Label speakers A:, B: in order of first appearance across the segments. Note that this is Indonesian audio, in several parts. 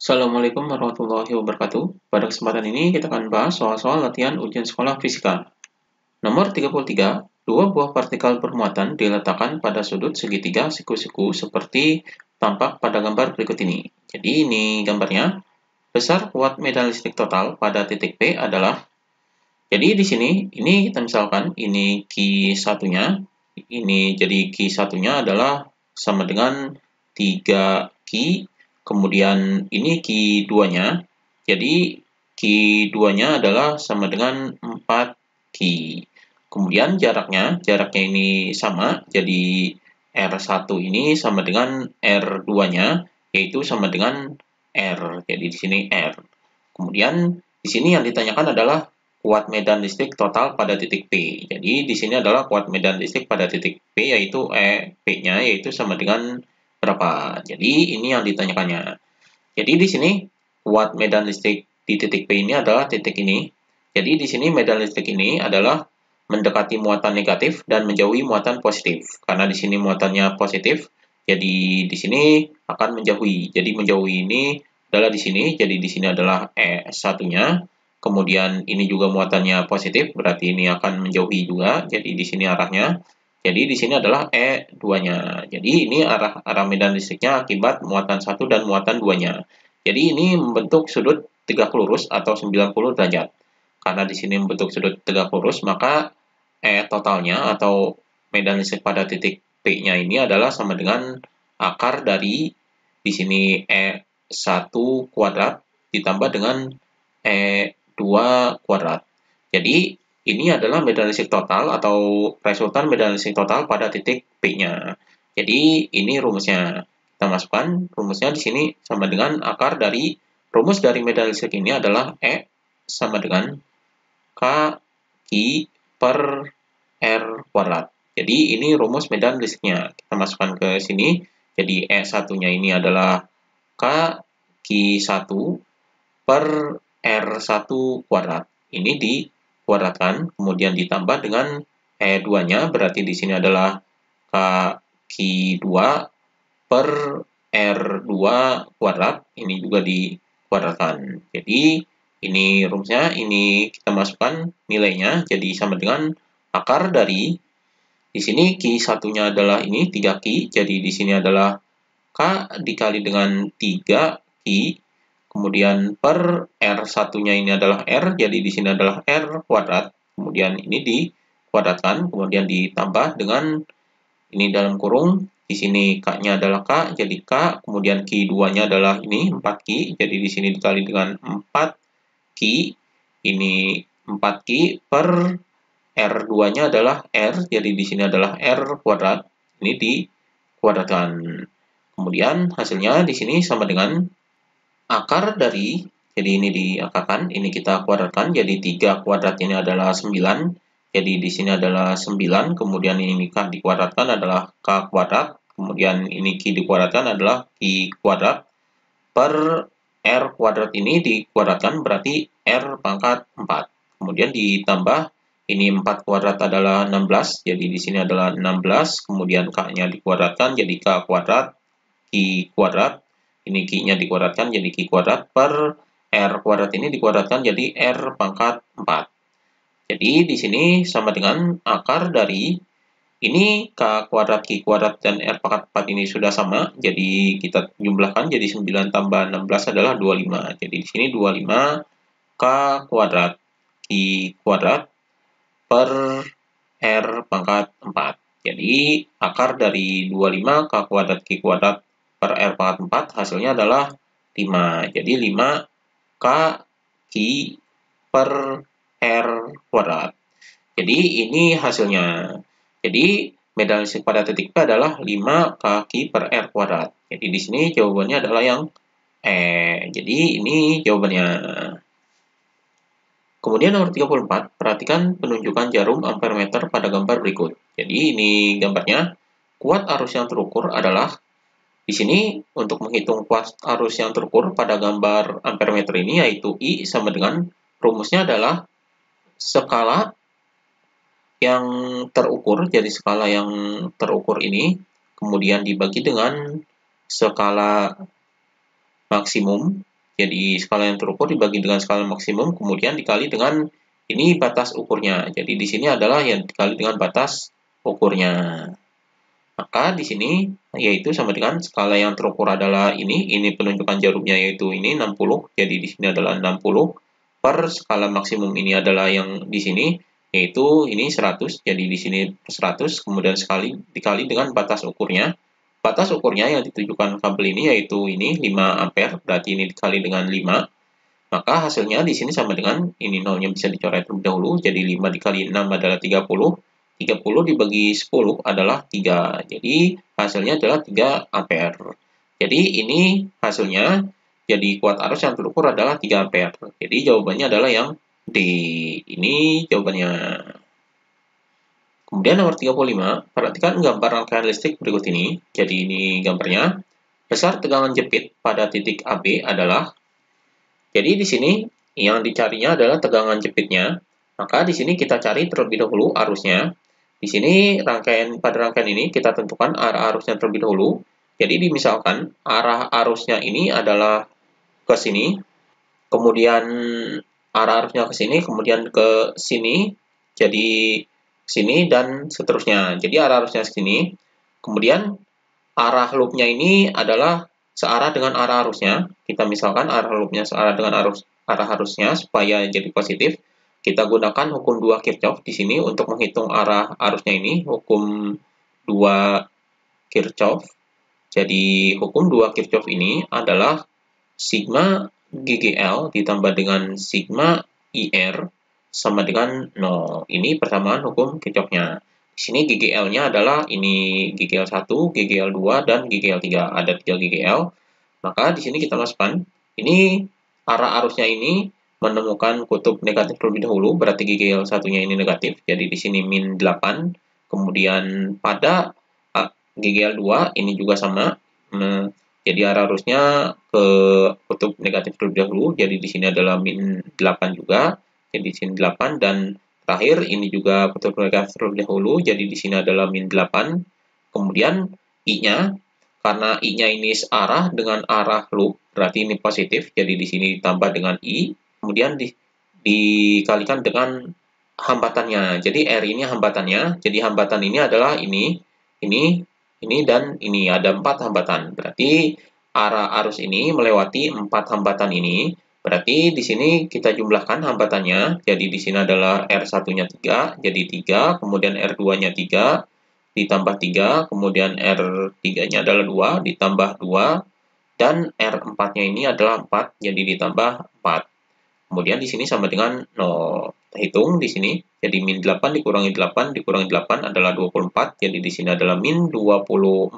A: Assalamualaikum warahmatullahi wabarakatuh. Pada kesempatan ini kita akan bahas soal-soal latihan ujian sekolah fisika. Nomor 33, dua buah partikel bermuatan diletakkan pada sudut segitiga siku-siku seperti tampak pada gambar berikut ini. Jadi ini gambarnya. Besar kuat medan listrik total pada titik P adalah. Jadi di sini ini kita misalkan ini Q1-nya. Ini jadi Q1-nya adalah sama dengan 3Q. Kemudian ini Q2-nya. Jadi Q2-nya adalah sama dengan 4Q. Kemudian jaraknya ini sama. Jadi R1 ini sama dengan R2-nya, yaitu sama dengan R. Jadi di sini R. Kemudian di sini yang ditanyakan adalah kuat medan listrik total pada titik P. Jadi di sini adalah kuat medan listrik pada titik P, yaitu P-nya yaitu sama dengan berapa. Jadi ini yang ditanyakannya. Jadi di sini kuat medan listrik di titik P ini adalah titik ini. Jadi di sini medan listrik ini adalah mendekati muatan negatif dan menjauhi muatan positif. Karena di sini muatannya positif, jadi di sini akan menjauhi. Jadi menjauhi ini adalah di sini, jadi di sini adalah E1-nya. Kemudian ini juga muatannya positif, berarti ini akan menjauhi juga. Jadi di sini arahnya. Jadi di sini adalah E2-nya. Jadi ini arah medan listriknya akibat muatan 1 dan muatan 2-nya. Jadi ini membentuk sudut tegak lurus atau 90 derajat. Karena di sini membentuk sudut tegak lurus, maka totalnya atau medan listrik pada titik P-nya ini adalah sama dengan akar dari di sini E1 kuadrat ditambah dengan E2 kuadrat. Jadi ini adalah medan listrik total atau resultan medan listrik total pada titik P-nya. Jadi ini rumusnya. Kita masukkan rumusnya di sini sama dengan akar dari rumus dari medan listrik ini adalah E sama dengan K Q per R kuadrat. Jadi ini rumus medan listriknya. Kita masukkan ke sini. Jadi E1-nya ini adalah K Q1 per R1 kuadrat. Ini dikuadratkan, kemudian ditambah dengan E2-nya, berarti di sini adalah K Q2 per R2 kuadrat. Ini juga dikuadratkan. Jadi ini rumusnya, ini kita masukkan nilainya, jadi sama dengan akar dari, di sini Q1-nya adalah ini 3Q, jadi di sini adalah K dikali dengan 3Q, kemudian per R1-nya ini adalah R, jadi di sini adalah R kuadrat, kemudian ini dikuadratkan, kemudian ditambah dengan, ini dalam kurung, di sini K-nya adalah K, jadi K, kemudian Q2-nya adalah ini 4Q, jadi di sini dikali dengan 4Q, ini 4Q per R2-nya adalah R, jadi di sini adalah R kuadrat, ini dikuadratkan. Kemudian hasilnya di sini sama dengan akar dari, jadi ini diakarkan, ini kita kuadratkan, jadi 3 kuadrat ini adalah 9, jadi di sini adalah 9, kemudian ini K dikuadratkan adalah K kuadrat, kemudian ini Q dikuadratkan adalah Q kuadrat, per R kuadrat ini dikuadratkan berarti R pangkat 4. Kemudian ditambah, ini 4 kuadrat adalah 16, jadi di sini adalah 16, kemudian K-nya dikuadratkan jadi K kuadrat, Q kuadrat, ini Q-nya dikuadratkan jadi Q kuadrat, per R kuadrat ini dikuadratkan jadi R pangkat 4. Jadi di sini sama dengan akar dari ini K kuadrat, Q kuadrat, dan R pangkat 4 ini sudah sama. Jadi kita jumlahkan jadi 9 tambah 16 adalah 25. Jadi di sini 25 K kuadrat, Q kuadrat, per R pangkat 4. Jadi akar dari 25 K kuadrat, Q kuadrat, per R pangkat 4 hasilnya adalah 5. Jadi 5 K Q per R kuadrat. Jadi ini hasilnya. Jadi medan listrik pada titik P adalah 5 kaki per R kuadrat. Jadi di sini jawabannya adalah yang E. Jadi ini jawabannya. Kemudian nomor 34, perhatikan penunjukan jarum ampermeter pada gambar berikut. Jadi ini gambarnya. Kuat arus yang terukur adalah, di sini untuk menghitung kuat arus yang terukur pada gambar ampermeter ini yaitu I sama dengan, rumusnya adalah skala yang terukur, jadi skala yang terukur ini kemudian dibagi dengan skala maksimum, Jadi skala yang terukur dibagi dengan skala maksimum, kemudian dikali dengan ini batas ukurnya. Jadi di sini adalah yang dikali dengan batas ukurnya. Maka di sini yaitu sama dengan skala yang terukur adalah ini penunjukan jarumnya yaitu ini 60. Jadi di sini adalah 60 per skala maksimum ini adalah yang di sini yaitu ini 100. Jadi di sini 100 kemudian sekali dikali dengan batas ukurnya. Batas ukurnya yang ditujukan kabel ini yaitu ini 5 ampere, berarti ini dikali dengan 5. Maka hasilnya di sini sama dengan ini nolnya bisa dicoret terlebih dahulu. Jadi 5 dikali 6 adalah 30. 30 dibagi 10 adalah 3. Jadi hasilnya adalah 3 ampere. Jadi ini hasilnya jadi kuat arus yang terukur adalah 3 ampere. Jadi jawabannya adalah yang D. Ini jawabannya. Kemudian nomor 35, perhatikan gambar rangkaian listrik berikut ini. Jadi ini gambarnya. Besar tegangan jepit pada titik AB adalah, jadi di sini yang dicarinya adalah tegangan jepitnya. Maka di sini kita cari terlebih dahulu arusnya. Di sini pada rangkaian ini kita tentukan arah arusnya terlebih dahulu. Jadi misalkan arah arusnya ini adalah ke sini, kemudian arah arusnya ke sini, kemudian ke sini, jadi sini dan seterusnya. Jadi arah arusnya ke sini, kemudian arah loopnya ini adalah searah dengan arah arusnya. Kita misalkan arah loopnya searah dengan arah arusnya supaya jadi positif. Kita gunakan hukum 2 Kirchhoff di sini untuk menghitung arah arusnya ini, hukum 2 Kirchhoff. Jadi hukum 2 Kirchhoff ini adalah sigma GGL ditambah dengan sigma IR sama dengan 0. Ini persamaan hukum Kirchhoff-nya. Di sini GGL-nya adalah ini GGL 1, GGL 2, dan GGL 3. Ada 3 GGL. Maka di sini kita masukkan, ini arah arusnya ini menemukan kutub negatif terlebih dahulu, berarti GGL satunya ini negatif. Jadi di sini min 8. Kemudian pada GGL 2 ini juga sama. Jadi arah arusnya ke kutub negatif terlebih dahulu. Jadi di sini adalah min 8 juga. Jadi di sini 8 dan terakhir ini juga kutub negatif terlebih dahulu. Jadi di sini adalah min 8. Kemudian I-nya, karena I-nya ini searah dengan arah loop, berarti ini positif. Jadi di sini ditambah dengan I. Kemudian dikalikan dengan hambatannya. Jadi R ini hambatannya. Jadi hambatan ini adalah ini, dan ini. Ada 4 hambatan. Berarti arah arus ini melewati 4 hambatan ini. Berarti di sini kita jumlahkan hambatannya. Jadi di sini adalah R1-nya 3, jadi 3. Kemudian R2-nya 3, ditambah 3. Kemudian R3-nya adalah 2, ditambah 2. Dan R4-nya ini adalah 4, jadi ditambah 4. Kemudian di sini sama dengan 0. Kita hitung di sini. Jadi min 8 dikurangi 8 adalah 24. Jadi di sini adalah min 24.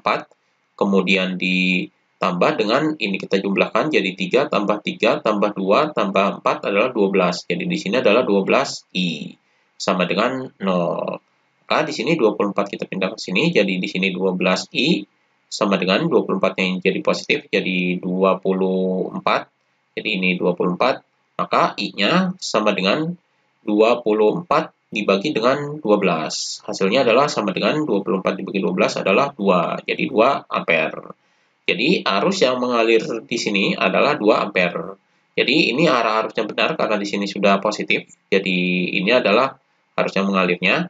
A: Kemudian ditambah dengan ini kita jumlahkan jadi 3 tambah 3 tambah 2 tambah 4 adalah 12. Jadi di sini adalah 12I sama dengan 0. Maka di sini 24 kita pindah ke sini. Jadi di sini 12I sama dengan 24 yang jadi positif. Jadi 24. Jadi ini 24. Maka I-nya sama dengan 24 dibagi dengan 12. Hasilnya adalah sama dengan 24 dibagi 12 adalah 2. Jadi 2 ampere. Jadi arus yang mengalir di sini adalah 2 ampere. Jadi ini arah arusnya benar karena di sini sudah positif. Jadi ini adalah arus yang mengalirnya.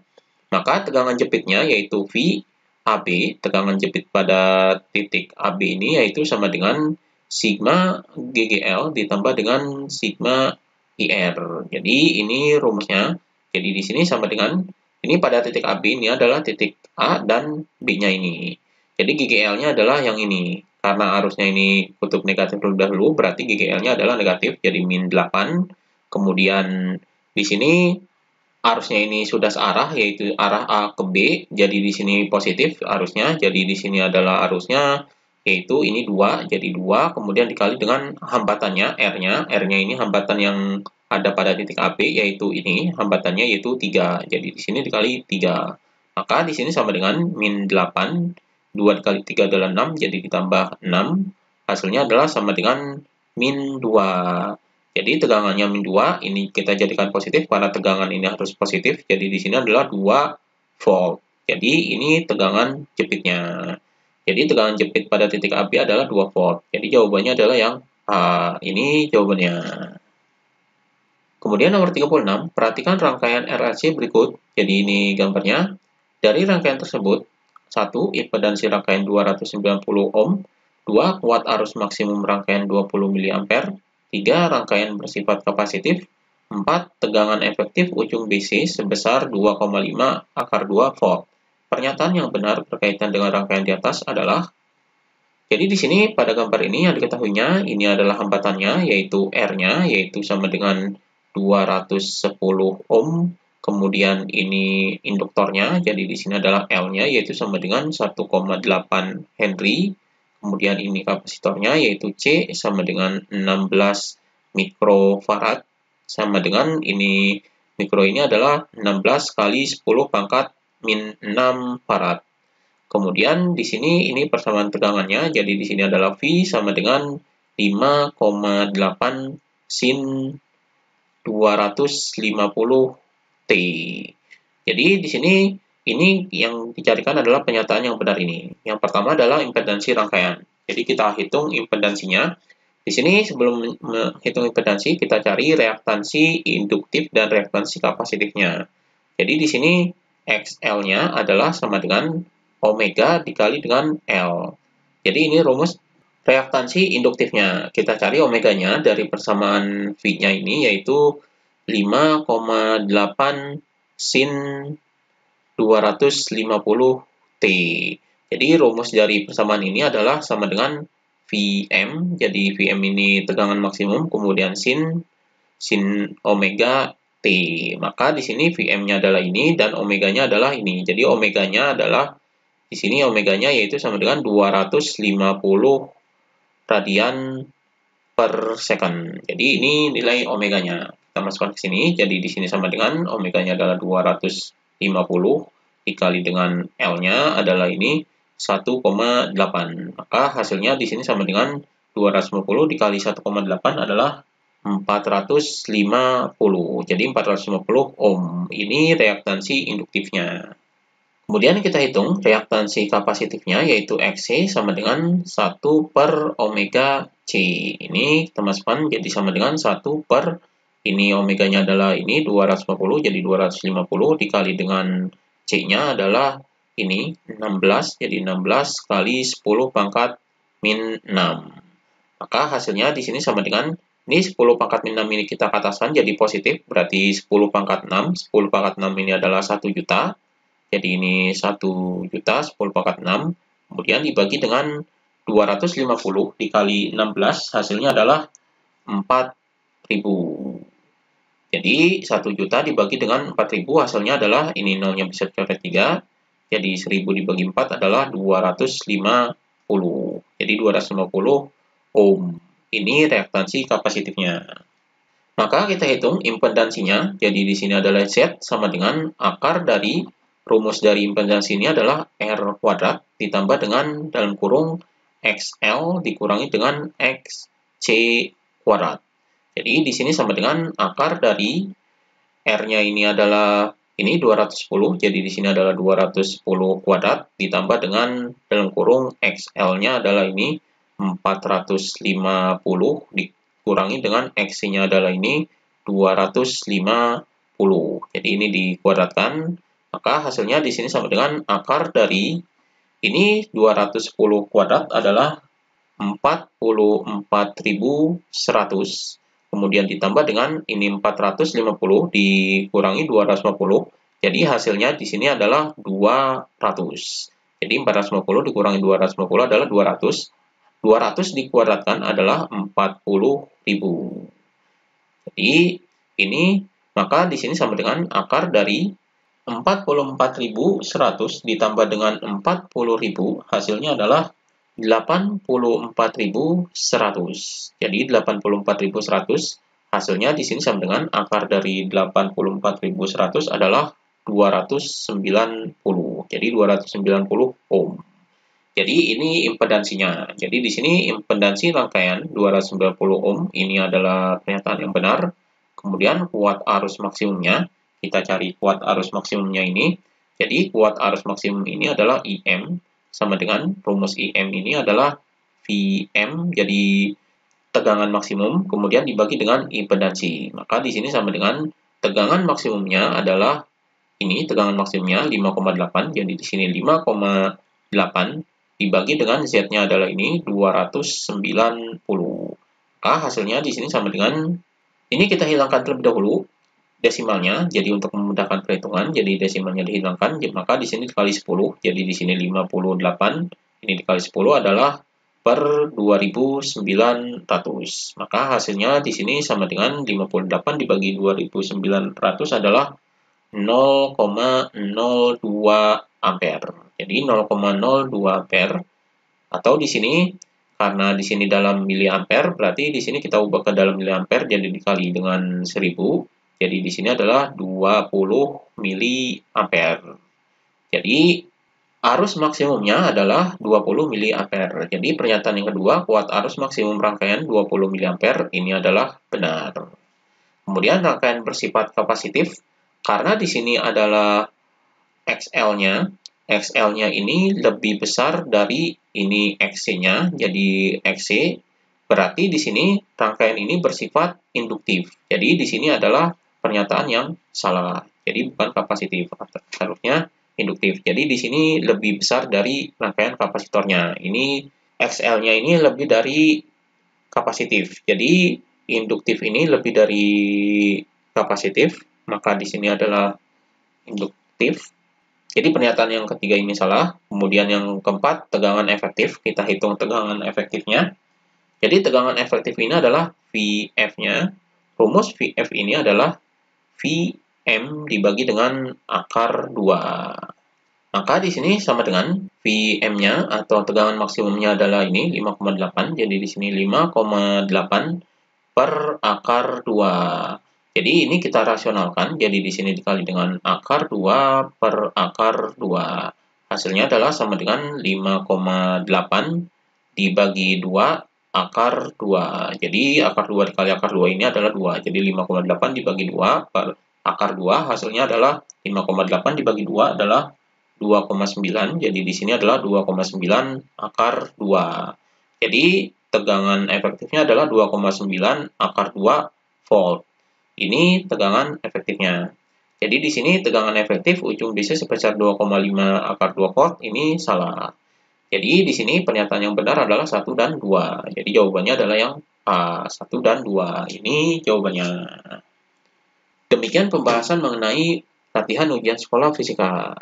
A: Maka tegangan jepitnya yaitu V AB, tegangan jepit pada titik AB ini yaitu sama dengan sigma GGL ditambah dengan sigma IR. Jadi ini rumusnya. Jadi di sini sama dengan ini pada titik AB ini adalah titik A dan B-nya ini. Jadi GGL-nya adalah yang ini. Karena arusnya ini kutub negatif terlebih dahulu, berarti GGL-nya adalah negatif, jadi min 8. Kemudian di sini arusnya ini sudah searah, yaitu arah A ke B, jadi di sini positif arusnya, jadi di sini adalah arusnya yaitu ini 2, jadi 2, kemudian dikali dengan hambatannya, R-nya ini hambatan yang ada pada titik AB, yaitu ini, hambatannya yaitu 3, jadi di sini dikali 3. Maka di sini sama dengan min 8, 2 dikali 3 adalah 6, jadi ditambah 6, hasilnya adalah sama dengan min 2. Jadi tegangannya min 2, ini kita jadikan positif, karena tegangan ini harus positif, jadi di sini adalah 2 volt. Jadi ini tegangan jepitnya. Jadi tegangan jepit pada titik AB adalah 2 volt. Jadi jawabannya adalah yang Ini jawabannya. Kemudian nomor 36, perhatikan rangkaian RLC berikut. Jadi ini gambarnya. Dari rangkaian tersebut, 1. Impedansi rangkaian 290 ohm, 2. Kuat arus maksimum rangkaian 20 mA, 3. Rangkaian bersifat kapasitif, 4. Tegangan efektif ujung BC sebesar 2,5/2 volt. Pernyataan yang benar berkaitan dengan rangkaian di atas adalah, jadi di sini pada gambar ini yang diketahuinya, ini adalah hambatannya, yaitu R-nya, yaitu sama dengan 210 ohm. Kemudian ini induktornya, jadi di sini adalah L-nya, yaitu sama dengan 1,8 Henry. Kemudian ini kapasitornya, yaitu C, sama dengan 16 mikrofarad, sama dengan ini mikro ini adalah 16 kali 10 pangkat min 6 farad. Kemudian di sini ini persamaan tegangannya, jadi di sini adalah V sama dengan 5,8 sin 250 T. Jadi di sini ini yang dicarikan adalah pernyataan yang benar ini. Yang pertama adalah impedansi rangkaian. Jadi kita hitung impedansinya. Di sini sebelum menghitung impedansi, kita cari reaktansi induktif dan reaktansi kapasitifnya. Jadi di sini XL-nya adalah sama dengan omega dikali dengan L. Jadi ini rumus reaktansi induktifnya. Kita cari omeganya dari persamaan V-nya ini, yaitu 5,8 sin 250 T. Jadi rumus dari persamaan ini adalah sama dengan Vm. Jadi Vm ini tegangan maksimum, kemudian sin omega T. Maka di sini Vm-nya adalah ini dan omeganya adalah ini. Jadi omeganya adalah di sini omeganya yaitu sama dengan 250 radian per second. Jadi ini nilai omeganya. Kita masukkan ke sini. Jadi di sini sama dengan omeganya adalah 250 dikali dengan L-nya adalah ini 1,8. Maka hasilnya di sini sama dengan 250 dikali 1,8 adalah 450. Jadi 450 ohm. Ini reaktansi induktifnya. Kemudian kita hitung reaktansi kapasitifnya, yaitu Xc sama dengan 1 per omega C. Ini kita masukkan jadi sama dengan 1 per, ini omeganya adalah ini 250, jadi 250 dikali dengan C-nya adalah ini 16, jadi 16 kali 10 pangkat min 6. Maka hasilnya di sini sama dengan, ini 10 pangkat min 6 ini kita katakan jadi positif, berarti 10 pangkat 6. 10 pangkat 6 ini adalah 1 juta. Jadi ini 1 juta 10 pangkat 6. Kemudian dibagi dengan 250 dikali 16, hasilnya adalah 4.000. Jadi 1 juta dibagi dengan 4.000, hasilnya adalah, ini nolnya bisa coret 3. Jadi 1000 dibagi 4 adalah 250. Jadi 250 ohm. Ini reaktansi kapasitifnya. Maka kita hitung impedansinya. Jadi di sini adalah Z sama dengan akar dari rumus dari impedansi ini adalah R kuadrat ditambah dengan dalam kurung XL dikurangi dengan XC kuadrat. Jadi di sini sama dengan akar dari R-nya ini adalah ini 210, jadi di sini adalah 210 kuadrat ditambah dengan dalam kurung XL-nya adalah ini 450 dikurangi dengan XC-nya adalah ini 250. Jadi ini dikuadratkan. Maka hasilnya di sini sama dengan akar dari ini 210 kuadrat adalah 44.100. Kemudian ditambah dengan ini 450 dikurangi 250. Jadi hasilnya di sini adalah 200. Jadi 450 dikurangi 250 adalah 200. 200 dikuadratkan adalah 40.000. Jadi ini maka di sini sama dengan akar dari 44.100 ditambah dengan 40.000, hasilnya adalah 84.100. Jadi 84.100 hasilnya di sini sama dengan akar dari 84.100 adalah 290. Jadi 290 ohm. Jadi ini impedansinya. Jadi di sini impedansi rangkaian 290 ohm. Ini adalah pernyataan yang benar. Kemudian kuat arus maksimumnya. Kita cari kuat arus maksimumnya ini. Jadi kuat arus maksimum ini adalah IM sama dengan rumus IM ini adalah VM. Jadi tegangan maksimum, kemudian dibagi dengan impedansi. Maka di sini sama dengan tegangan maksimumnya adalah ini, tegangan maksimumnya 5,8, jadi di sini 5,8 dibagi dengan Z-nya adalah ini 290. Maka hasilnya di sini sama dengan ini kita hilangkan terlebih dahulu desimalnya, jadi untuk memudahkan perhitungan, jadi desimalnya dihilangkan, maka di sini dikali 10, jadi di sini 58, ini dikali 10 adalah per 2900. Maka hasilnya di sini sama dengan 58 dibagi 2900 adalah 0,02 ampere. Jadi 0,02 ampere, atau di sini karena di sini dalam miliampere, berarti di sini kita ubah ke dalam miliampere, jadi dikali dengan 1000. Jadi di sini adalah 20 miliampere. Jadi arus maksimumnya adalah 20 miliampere. Jadi pernyataan yang kedua, kuat arus maksimum rangkaian 20 miliampere ini adalah benar. Kemudian rangkaian bersifat kapasitif, karena di sini adalah XL-nya. XL-nya ini lebih besar dari ini XC-nya, jadi XC berarti di sini rangkaian ini bersifat induktif. Jadi di sini adalah pernyataan yang salah. Jadi bukan kapasitif, harusnya induktif. Jadi di sini lebih besar dari rangkaian kapasitornya. Ini XL-nya ini lebih dari kapasitif. Jadi induktif ini lebih dari kapasitif, maka di sini adalah induktif. Jadi pernyataan yang ketiga ini salah. Kemudian yang keempat, tegangan efektif. Kita hitung tegangan efektifnya. Jadi tegangan efektif ini adalah Vf-nya. Rumus Vf ini adalah Vm dibagi dengan akar 2. Maka di sini sama dengan Vm-nya atau tegangan maksimumnya adalah ini 5,8. Jadi di sini 5,8 per akar 2. Jadi ini kita rasionalkan. Jadi di sini dikali dengan akar 2 per akar 2. Hasilnya adalah sama dengan 5,8 dibagi 2 akar 2. Jadi akar 2 dikali akar 2 ini adalah 2. Jadi 5,8 dibagi 2 per akar 2 hasilnya adalah 5,8 dibagi 2 adalah 2,9. Jadi di sini adalah 2,9 akar 2. Jadi tegangan efektifnya adalah 2,9 akar 2 volt. Ini tegangan efektifnya. Jadi di sini tegangan efektif ujung DC sebesar 2,5 akar 2 volt ini salah. Jadi di sini pernyataan yang benar adalah 1 dan 2. Jadi jawabannya adalah yang A, 1 dan 2. Ini jawabannya. Demikian pembahasan mengenai latihan ujian sekolah fisika.